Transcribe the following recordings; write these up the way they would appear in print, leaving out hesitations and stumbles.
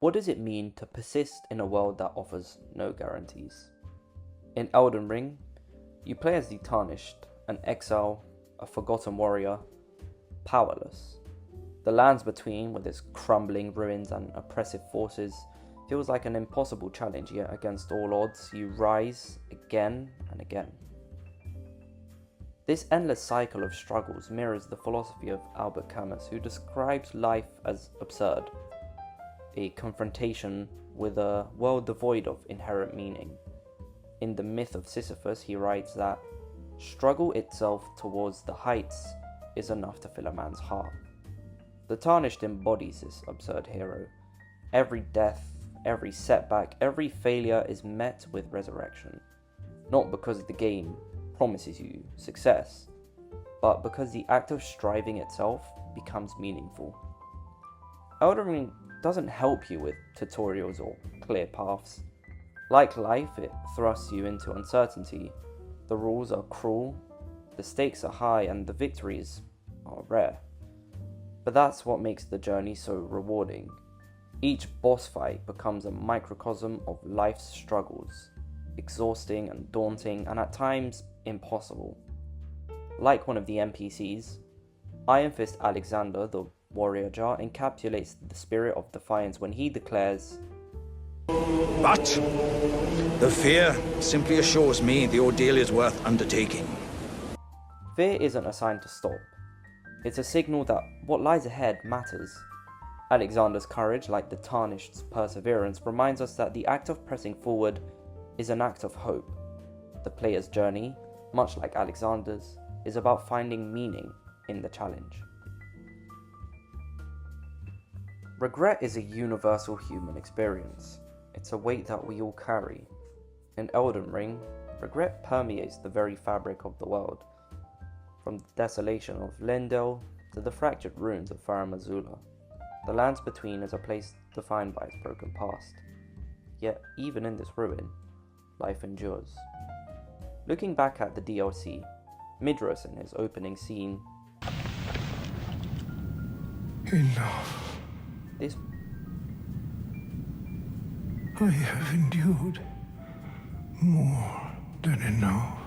What does it mean to persist in a world that offers no guarantees? In Elden Ring, you play as the Tarnished, an exile, a forgotten warrior, powerless. The lands between, with its crumbling ruins and oppressive forces, feels like an impossible challenge, yet against all odds, you rise again and again. This endless cycle of struggles mirrors the philosophy of Albert Camus, who describes life as absurd, a confrontation with a world devoid of inherent meaning. In the myth of Sisyphus, he writes that struggle itself towards the heights is enough to fill a man's heart. The Tarnished embodies this absurd hero. Every death, every setback, every failure is met with resurrection, not because the game promises you success, but because the act of striving itself becomes meaningful. Elden Ring doesn't help you with tutorials or clear paths. Like life, it thrusts you into uncertainty. The rules are cruel, the stakes are high, and the victories are rare. But that's what makes the journey so rewarding. Each boss fight becomes a microcosm of life's struggles, exhausting and daunting, and at times impossible. Like one of the NPCs, Iron Fist Alexander, the warrior jar, encapsulates the spirit of defiance when he declares, "But the fear simply assures me the ordeal is worth undertaking." Fear isn't a sign to stop. It's a signal that what lies ahead matters. Alexander's courage, like the Tarnished's perseverance, reminds us that the act of pressing forward is an act of hope. The player's journey, much like Alexander's, is about finding meaning in the challenge. Regret is a universal human experience. It's a weight that we all carry. In Elden Ring, regret permeates the very fabric of the world, from the desolation of Lendel to the fractured ruins of Farum Azula. The lands between is a place defined by its broken past. Yet, even in this ruin, life endures. Looking back at the DLC, Midros in his opening scene, Enough. this I have endured more than enough.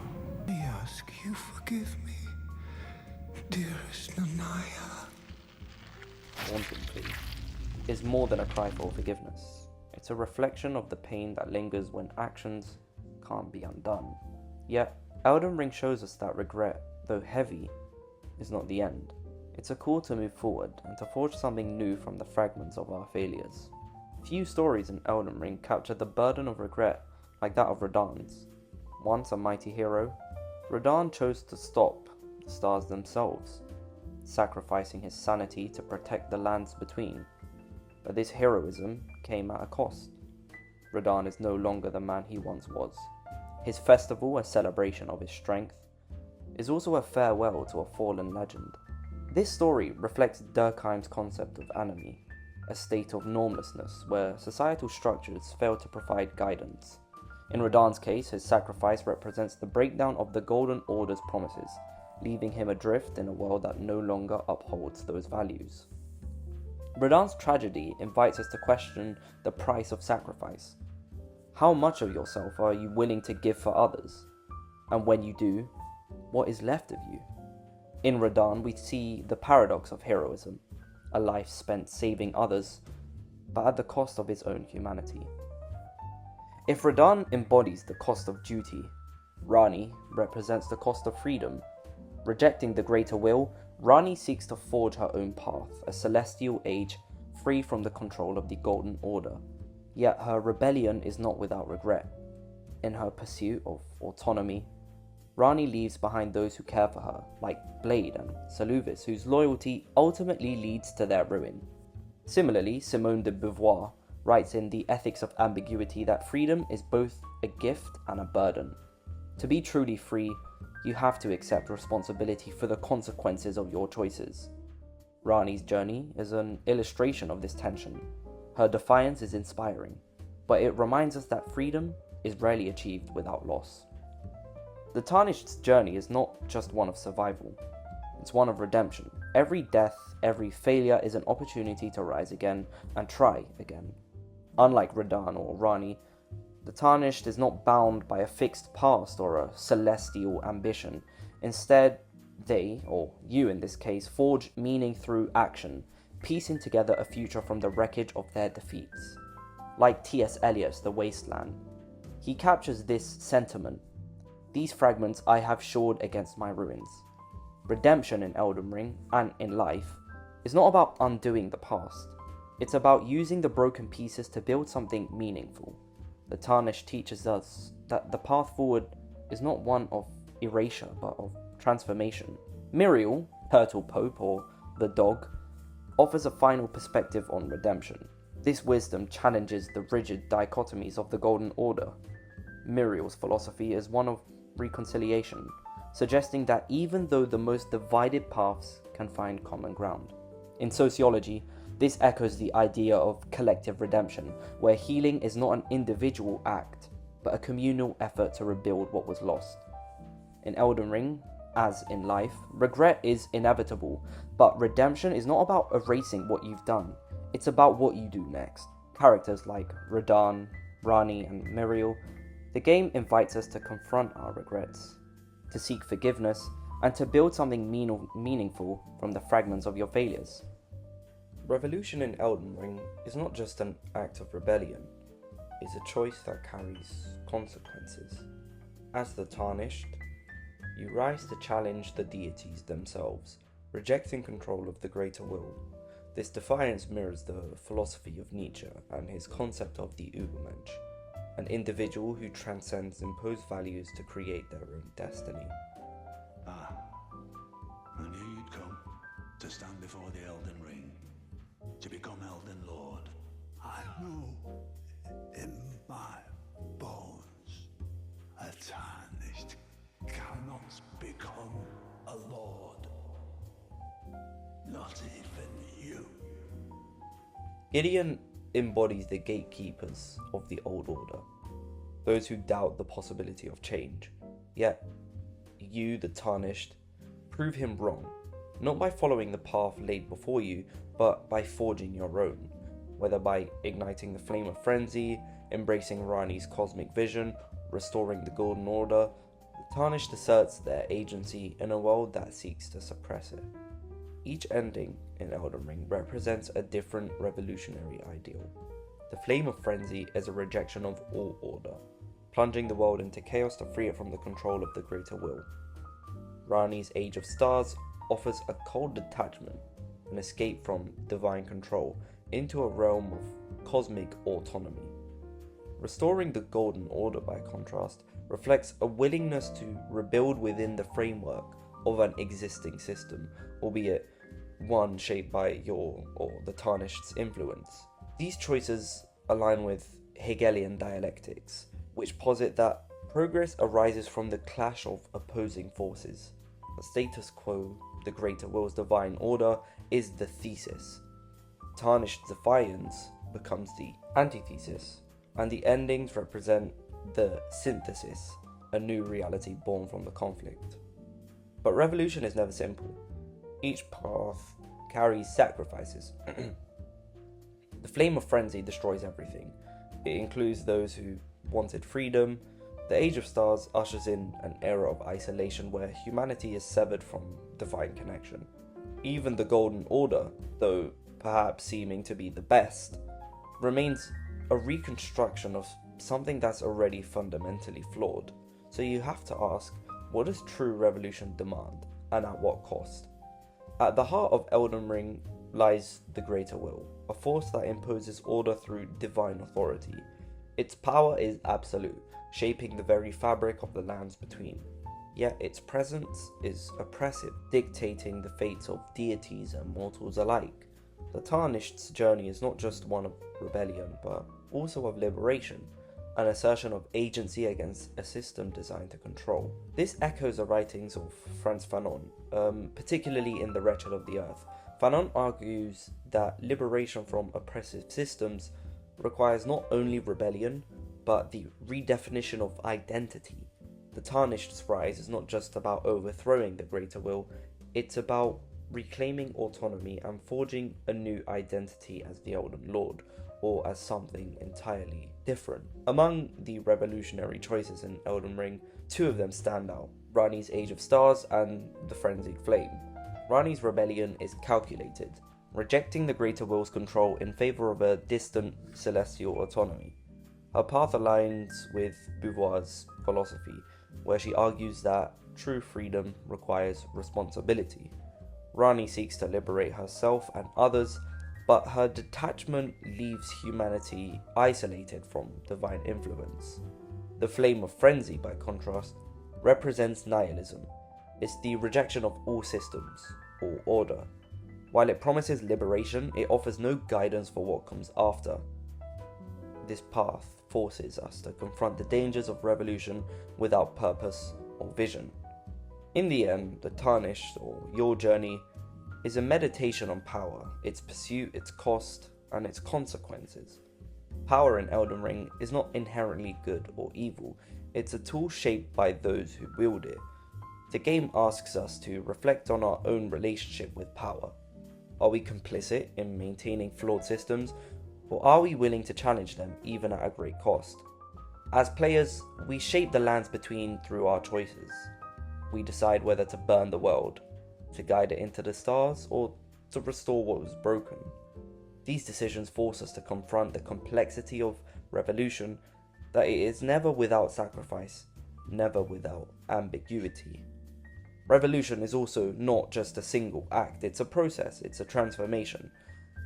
I ask you forgive me, dearest Nanaya. wanton plea, is more than a cry for forgiveness. It's a reflection of the pain that lingers when actions can't be undone. Yet, Elden Ring shows us that regret, though heavy, is not the end. It's a call to move forward and to forge something new from the fragments of our failures. Few stories in Elden Ring capture the burden of regret like that of Radahn's. Once a mighty hero, Radahn chose to stop the stars themselves, sacrificing his sanity to protect the lands between. But this heroism came at a cost. Radahn is no longer the man he once was. His festival, a celebration of his strength, is also a farewell to a fallen legend. This story reflects Durkheim's concept of anomie, a state of normlessness where societal structures fail to provide guidance. In Radahn's case, his sacrifice represents the breakdown of the Golden Order's promises, leaving him adrift in a world that no longer upholds those values. Radahn's tragedy invites us to question the price of sacrifice. How much of yourself are you willing to give for others? And when you do, what is left of you? In Radahn, we see the paradox of heroism, a life spent saving others, but at the cost of his own humanity. If Radahn embodies the cost of duty, Ranni represents the cost of freedom. Rejecting the greater will, Ranni seeks to forge her own path, a celestial age free from the control of the Golden Order. Yet her rebellion is not without regret. In her pursuit of autonomy, Ranni leaves behind those who care for her, like Blade and Saluvis, whose loyalty ultimately leads to their ruin. Similarly, Simone de Beauvoir writes in The Ethics of Ambiguity that freedom is both a gift and a burden. To be truly free, you have to accept responsibility for the consequences of your choices. Ranni's journey is an illustration of this tension. Her defiance is inspiring, but it reminds us that freedom is rarely achieved without loss. The Tarnished's journey is not just one of survival, it's one of redemption. Every death, every failure is an opportunity to rise again and try again. Unlike Radahn or Ranni, the Tarnished is not bound by a fixed past or a celestial ambition. Instead, they, or you in this case, forge meaning through action, piecing together a future from the wreckage of their defeats. Like T.S. Eliot's The Wasteland, he captures this sentiment. These fragments I have shored against my ruins. Redemption in Elden Ring, and in life, is not about undoing the past. It's about using the broken pieces to build something meaningful. The Tarnished teaches us that the path forward is not one of erasure, but of transformation. Miriel, Turtle Pope, or the dog, offers a final perspective on redemption. This wisdom challenges the rigid dichotomies of the Golden Order. Miriel's philosophy is one of reconciliation, suggesting that even though the most divided paths can find common ground. In sociology, this echoes the idea of collective redemption, where healing is not an individual act, but a communal effort to rebuild what was lost. In Elden Ring, as in life, regret is inevitable, but redemption is not about erasing what you've done, it's about what you do next. Characters like Radahn, Ranni, and Miriel, the game invites us to confront our regrets, to seek forgiveness, and to build something meaningful from the fragments of your failures. Revolution in Elden Ring is not just an act of rebellion, it's a choice that carries consequences. As the Tarnished, you rise to challenge the deities themselves, rejecting control of the greater will. This defiance mirrors the philosophy of Nietzsche and his concept of the Übermensch, an individual who transcends imposed values to create their own destiny. Ah, I knew you'd come to stand before the Elden Ring, to become Elden Lord. I know in my bones a Tarnished cannot become a lord. Not even you. Gideon embodies the gatekeepers of the old order, those who doubt the possibility of change. Yet, you, the Tarnished, prove him wrong, not by following the path laid before you, but by forging your own, whether by igniting the flame of frenzy, embracing Ranni's cosmic vision, restoring the Golden Order. The Tarnished asserts their agency in a world that seeks to suppress it. Each ending in Elden Ring represents a different revolutionary ideal. The flame of frenzy is a rejection of all order, plunging the world into chaos to free it from the control of the greater will. Ranni's Age of Stars offers a cold detachment, an escape from divine control into a realm of cosmic autonomy. Restoring the Golden Order, by contrast, reflects a willingness to rebuild within the framework of an existing system, albeit one shaped by your or the Tarnished's influence. These choices align with Hegelian dialectics, which posit that progress arises from the clash of opposing forces. The status quo, the greater will's divine order, is the thesis. Tarnished defiance becomes the antithesis, and the endings represent the synthesis, a new reality born from the conflict. But revolution is never simple. Each path carries sacrifices. The flame of frenzy destroys everything. It includes those who wanted freedom. The Age of Stars ushers in an era of isolation where humanity is severed from divine connection. Even the Golden Order, though perhaps seeming to be the best, remains a reconstruction of something that's already fundamentally flawed. So you have to ask, what does true revolution demand, and at what cost? At the heart of Elden Ring lies the greater will, a force that imposes order through divine authority. Its power is absolute, shaping the very fabric of the lands between. Yet its presence is oppressive, dictating the fates of deities and mortals alike. The Tarnished's journey is not just one of rebellion, but also of liberation, an assertion of agency against a system designed to control. This echoes the writings of Frantz Fanon, particularly in The Wretched of the Earth. Fanon argues that liberation from oppressive systems requires not only rebellion, but the redefinition of identity. The Tarnished's rise is not just about overthrowing the greater will, it's about reclaiming autonomy and forging a new identity as the Elden Lord, or as something entirely different. Among the revolutionary choices in Elden Ring, two of them stand out: Ranni's Age of Stars and the Frenzied Flame. Ranni's rebellion is calculated, rejecting the greater will's control in favor of a distant celestial autonomy. Her path aligns with Beauvoir's philosophy, where she argues that true freedom requires responsibility. Ranni seeks to liberate herself and others, but her detachment leaves humanity isolated from divine influence. The Flame of Frenzy, by contrast, represents nihilism. It's the rejection of all systems, all order. While it promises liberation, it offers no guidance for what comes after. This path forces us to confront the dangers of revolution without purpose or vision. In the end, the Tarnished, or Your Journey, is a meditation on power, its pursuit, its cost, and its consequences. Power in Elden Ring is not inherently good or evil, it's a tool shaped by those who wield it. The game asks us to reflect on our own relationship with power. Are we complicit in maintaining flawed systems, or are we willing to challenge them even at a great cost? As players, we shape the lands between through our choices. We decide whether to burn the world, to guide it into the stars, or to restore what was broken. These decisions force us to confront the complexity of revolution, that it is never without sacrifice, never without ambiguity. Revolution is also not just a single act, it's a process, it's a transformation.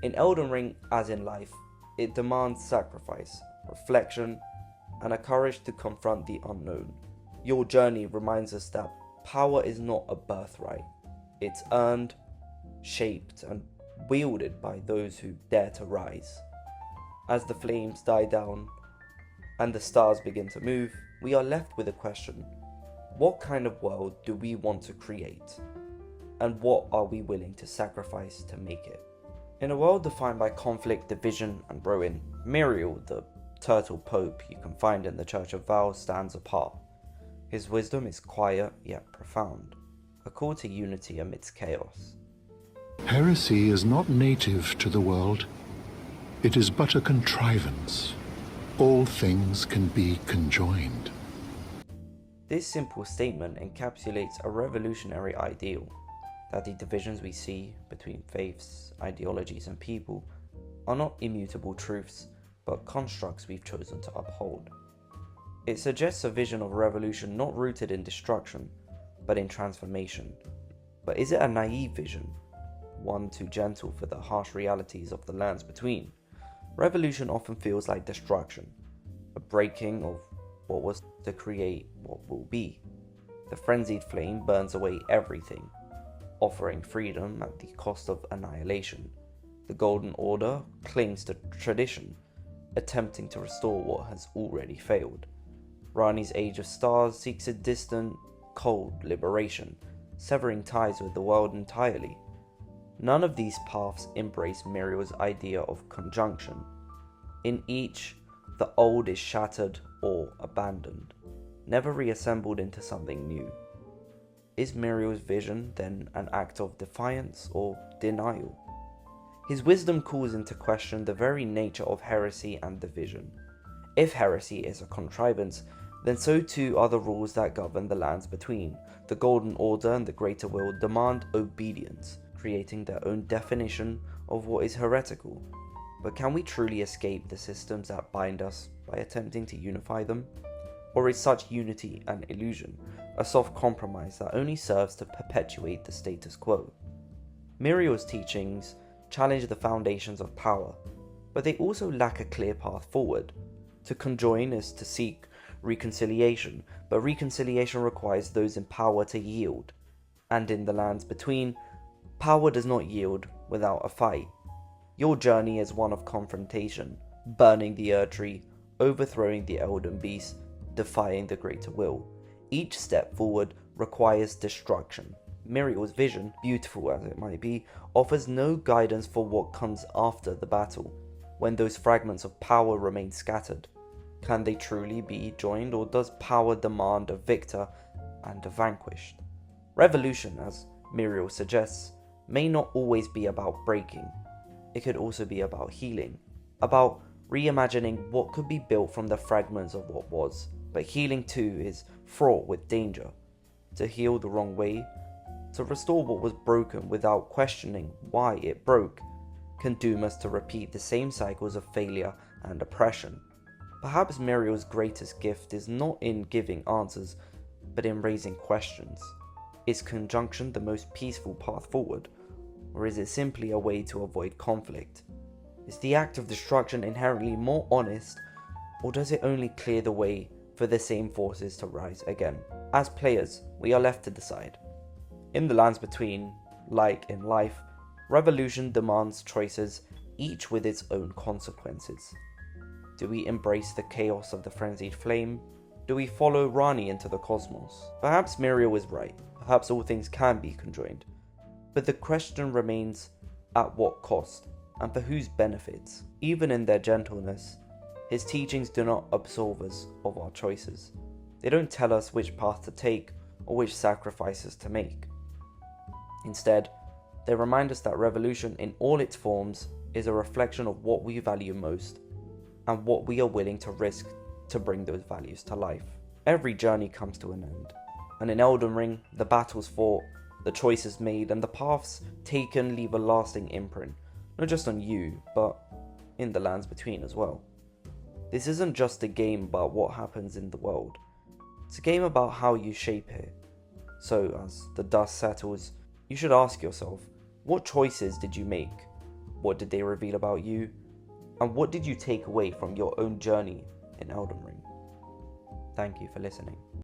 In Elden Ring, as in life, it demands sacrifice, reflection, and a courage to confront the unknown. Your Journey reminds us that power is not a birthright. It's earned, shaped, and wielded by those who dare to rise. As the flames die down and the stars begin to move, we are left with a question: what kind of world do we want to create? And what are we willing to sacrifice to make it? In a world defined by conflict, division, and ruin, Miriel, the turtle pope you can find in the Church of Vows, stands apart. His wisdom is quiet yet profound, a call to unity amidst chaos. Heresy is not native to the world. It is but a contrivance. All things can be conjoined. This simple statement encapsulates a revolutionary ideal, that the divisions we see between faiths, ideologies, and people are not immutable truths, but constructs we've chosen to uphold. It suggests a vision of revolution not rooted in destruction, but in transformation. But is it a naive vision? One too gentle for the harsh realities of the lands between? Revolution often feels like destruction, a breaking of what was to create what will be. The frenzied flame burns away everything, offering freedom at the cost of annihilation. The Golden Order clings to tradition, attempting to restore what has already failed. Ranni's Age of Stars seeks a distant, cold liberation, severing ties with the world entirely. None of these paths embrace Miriel's idea of conjunction. In each, the old is shattered or abandoned, never reassembled into something new. Is Miriel's vision then an act of defiance or denial? His wisdom calls into question the very nature of heresy and division. If heresy is a contrivance, then so too are the rules that govern the lands between. The Golden Order and the Greater Will demand obedience, creating their own definition of what is heretical. But can we truly escape the systems that bind us by attempting to unify them? Or is such unity an illusion, a soft compromise that only serves to perpetuate the status quo? Miriel's teachings challenge the foundations of power, but they also lack a clear path forward. To conjoin is to seek reconciliation, but reconciliation requires those in power to yield. And in the lands between, power does not yield without a fight. Your journey is one of confrontation, burning the Erdtree, overthrowing the Elden Beast, defying the Greater Will. Each step forward requires destruction. Miriel's vision, beautiful as it might be, offers no guidance for what comes after the battle, when those fragments of power remain scattered. Can they truly be joined, or does power demand a victor and a vanquished? Revolution, as Miriel suggests, may not always be about breaking. It could also be about healing. about reimagining what could be built from the fragments of what was. But healing too is fraught with danger. To heal the wrong way, to restore what was broken without questioning why it broke, can doom us to repeat the same cycles of failure and oppression. Perhaps Miriel's greatest gift is not in giving answers, but in raising questions. Is conjunction the most peaceful path forward, or is it simply a way to avoid conflict? Is the act of destruction inherently more honest, or does it only clear the way for the same forces to rise again? As players, we are left to decide. In the lands between, like in life, revolution demands choices, each with its own consequences. Do we embrace the chaos of the frenzied flame? Do we follow Ranni into the cosmos? Perhaps Miriel is right. Perhaps all things can be conjoined. But the question remains, at what cost, and for whose benefits? Even in their gentleness, his teachings do not absolve us of our choices. They don't tell us which path to take or which sacrifices to make. Instead, they remind us that revolution in all its forms is a reflection of what we value most and what we are willing to risk to bring those values to life. Every journey comes to an end, and in Elden Ring, the battles fought, the choices made, and the paths taken leave a lasting imprint, not just on you, but in the lands between as well. This isn't just a game about what happens in the world, it's a game about how you shape it. So as the dust settles, you should ask yourself, what choices did you make? What did they reveal about you? And what did you take away from your own journey in Elden Ring? Thank you for listening.